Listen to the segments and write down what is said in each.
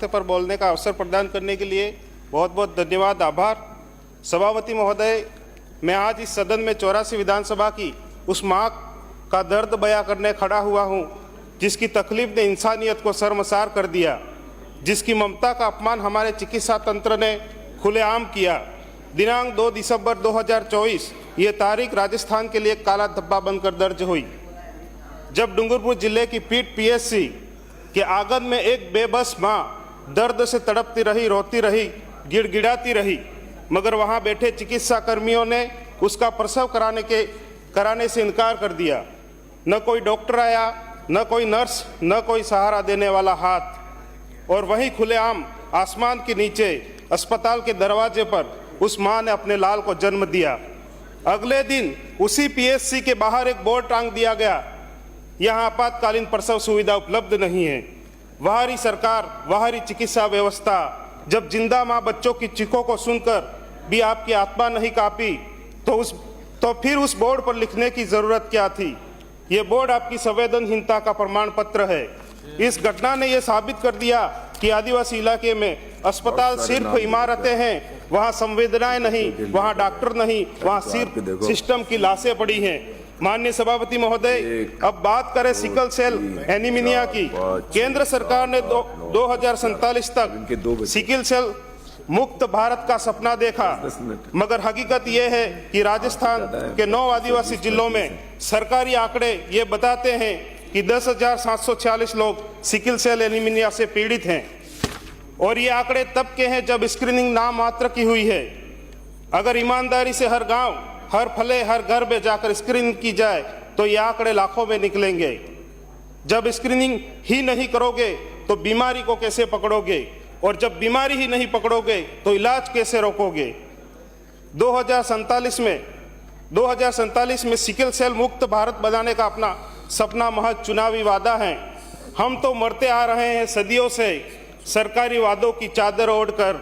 पर बोलने का अवसर प्रदान करने के लिए बहुत बहुत धन्यवाद, आभार। सभापति महोदय, मैं आज इस सदन में 84 विधानसभा की उस माँ का दर्द बयां करने खड़ा हुआ हूँ जिसकी तकलीफ ने इंसानियत को शर्मसार कर दिया, जिसकी ममता का अपमान हमारे चिकित्सा तंत्र ने खुलेआम किया। दिनांक 2 दिसंबर 2024 ये तारीख राजस्थान के लिए काला धब्बा बनकर दर्ज हुई, जब डूंगरपुर जिले की पीट पीएससी के आंगन में एक बेबस माँ दर्द से तड़पती रही, रोती रही, गिड़गिड़ाती रही, मगर वहां बैठे चिकित्सा कर्मियों ने उसका प्रसव कराने से इनकार कर दिया। न कोई डॉक्टर आया, न कोई नर्स, न कोई सहारा देने वाला हाथ। और वहीं खुलेआम आसमान के नीचे अस्पताल के दरवाजे पर उस मां ने अपने लाल को जन्म दिया। अगले दिन उसी पीएससी के बाहर एक बोर्ड टांग दिया गया, यहाँ आपातकालीन प्रसव सुविधा उपलब्ध नहीं है। बाहरी सरकार, बाहरी चिकित्सा व्यवस्था, जब जिंदा माँ बच्चों की चीखों को सुनकर भी आपकी आत्मा नहीं कांपी तो फिर उस बोर्ड पर लिखने की जरूरत क्या थी? ये बोर्ड आपकी संवेदनहीनता का प्रमाण पत्र है। इस घटना ने यह साबित कर दिया कि आदिवासी इलाके में अस्पताल सिर्फ इमारतें हैं, वहाँ संवेदनाएं नहीं, वहाँ डॉक्टर नहीं, वहाँ सिर्फ सिस्टम की लाशें पड़ी हैं। माननीय सभापति महोदय, अब बात करें सिकल सेल एनीमिया की। केंद्र सरकार ने 2047 तक सिकल सेल मुक्त भारत का सपना देखा, मगर हकीकत यह है कि राजस्थान के 9 आदिवासी जिलों में सरकारी आंकड़े ये बताते हैं कि 10,746 लोग सिकल सेल एनीमिया से पीड़ित हैं। और ये आंकड़े तब के हैं जब स्क्रीनिंग नाम मात्र की हुई है। अगर ईमानदारी से हर गांव, हर फले, हर घर में जाकर स्क्रीनिंग की जाए तो ये आंकड़े लाखों में निकलेंगे। जब स्क्रीनिंग ही नहीं करोगे तो बीमारी को कैसे पकड़ोगे, और जब बीमारी ही नहीं पकड़ोगे तो इलाज कैसे रोकोगे? 2047 में सिकल सेल मुक्त भारत बनाने का अपना सपना महज चुनावी वादा है। हम तो मरते आ रहे हैं सदियों से सरकारी वादों की चादर ओढ़कर।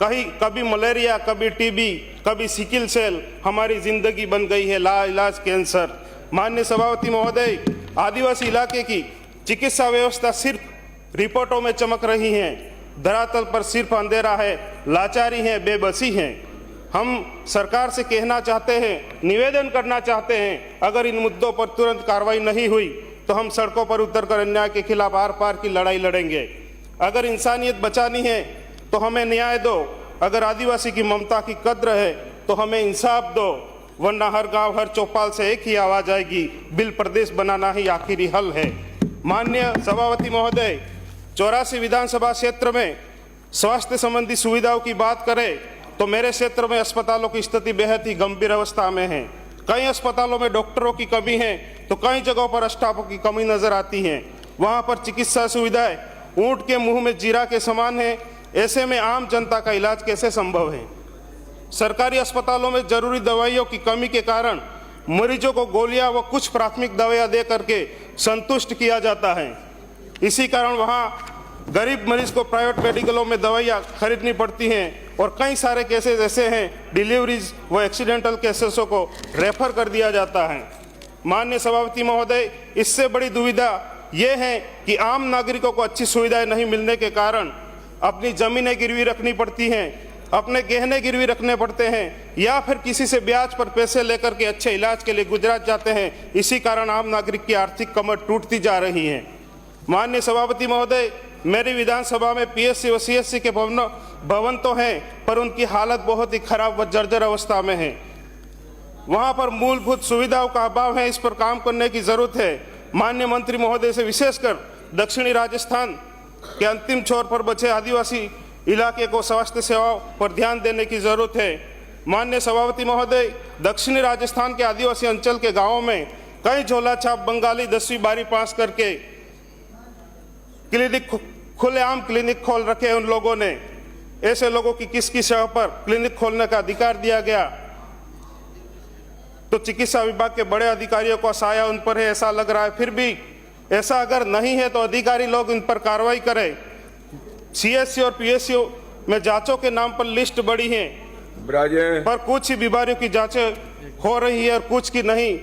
कभी मलेरिया, कभी टीबी, कभी सिकल सेल हमारी जिंदगी बन गई है लाइलाज कैंसर। माननीय सभापति महोदय, आदिवासी इलाके की चिकित्सा व्यवस्था सिर्फ रिपोर्टों में चमक रही है, धरातल पर सिर्फ अंधेरा है, लाचारी है, बेबसी है। हम सरकार से कहना चाहते हैं, निवेदन करना चाहते हैं, अगर इन मुद्दों पर तुरंत कार्रवाई नहीं हुई तो हम सड़कों पर उतरकर अन्याय के खिलाफ आर पार की लड़ाई लड़ेंगे। अगर इंसानियत बचानी है तो हमें न्याय दो, अगर आदिवासी की ममता की कद्र है तो हमें इंसाफ दो, वरना हर गांव, हर चौपाल से एक ही आवाज आएगी, बिल प्रदेश बनाना ही आखिरी हल है। माननीय सभापति महोदय, 84 विधानसभा क्षेत्र में स्वास्थ्य संबंधी सुविधाओं की बात करें तो मेरे क्षेत्र में अस्पतालों की स्थिति बेहद ही गंभीर अवस्था में है। कई अस्पतालों में डॉक्टरों की कमी है तो कई जगहों पर स्टाफों की कमी नजर आती है। वहां पर चिकित्सा सुविधाएं ऊंट के मुंह में जीरा के समान है। ऐसे में आम जनता का इलाज कैसे संभव है? सरकारी अस्पतालों में जरूरी दवाइयों की कमी के कारण मरीजों को गोलियां व कुछ प्राथमिक दवाइयां दे करके संतुष्ट किया जाता है। इसी कारण वहां गरीब मरीज को प्राइवेट मेडिकलों में दवाइयां खरीदनी पड़ती हैं और कई सारे केसेस ऐसे हैं, डिलीवरीज व एक्सीडेंटल केसेसों को रेफर कर दिया जाता है। माननीय सभापति महोदय, इससे बड़ी दुविधा ये है कि आम नागरिकों को अच्छी सुविधाएं नहीं मिलने के कारण अपनी जमीनें गिरवी रखनी पड़ती हैं, अपने गहने गिरवी रखने पड़ते हैं, या फिर किसी से ब्याज पर पैसे लेकर के अच्छे इलाज के लिए गुजरात जाते हैं। इसी कारण आम नागरिक की आर्थिक कमर टूटती जा रही है। माननीय सभापति महोदय, मेरी विधानसभा में पीएससी व सीएससी के भवन तो हैं, पर उनकी हालत बहुत ही खराब व जर्जर अवस्था में है। वहां पर मूलभूत सुविधाओं का अभाव है, इस पर काम करने की जरूरत है। माननीय मंत्री महोदय से विशेषकर दक्षिणी राजस्थान के अंतिम छोर पर बचे आदिवासी इलाके को स्वास्थ्य सेवाओं पर ध्यान देने की जरूरत है। माननीय सभापति महोदय, दक्षिणी राजस्थान के आदिवासी अंचल के गांवों में कई झोला छाप बंगाली 10वीं 12वीं पास करके क्लिनिक, खुलेआम क्लिनिक खोल रखे उन लोगों ने। ऐसे लोगों की किसकी सेवा पर क्लिनिक खोलने का अधिकार दिया गया? तो चिकित्सा विभाग के बड़े अधिकारियों का साया उन पर है, ऐसा लग रहा है। फिर भी ऐसा अगर नहीं है तो अधिकारी लोग इन पर कार्रवाई करें। सीएससी और पीएससी में जांचों के नाम पर लिस्ट बड़ी है, पर कुछ ही बीमारियों की जांचें हो रही है और कुछ की नहीं।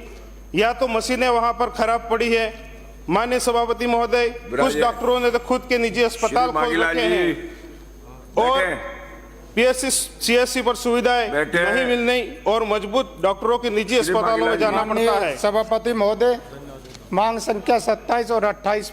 या तो मशीनें वहां पर खराब पड़ी है, माननीय सभापति महोदय, कुछ डॉक्टरों ने तो खुद के निजी अस्पताल खोल रखे हैं और पीएससी सीएससी पर सुविधाएं नहीं मिलने और मजबूत डॉक्टरों के निजी अस्पतालों में जाना पड़ता है। सभापति महोदय, मांग संख्या 27 और 28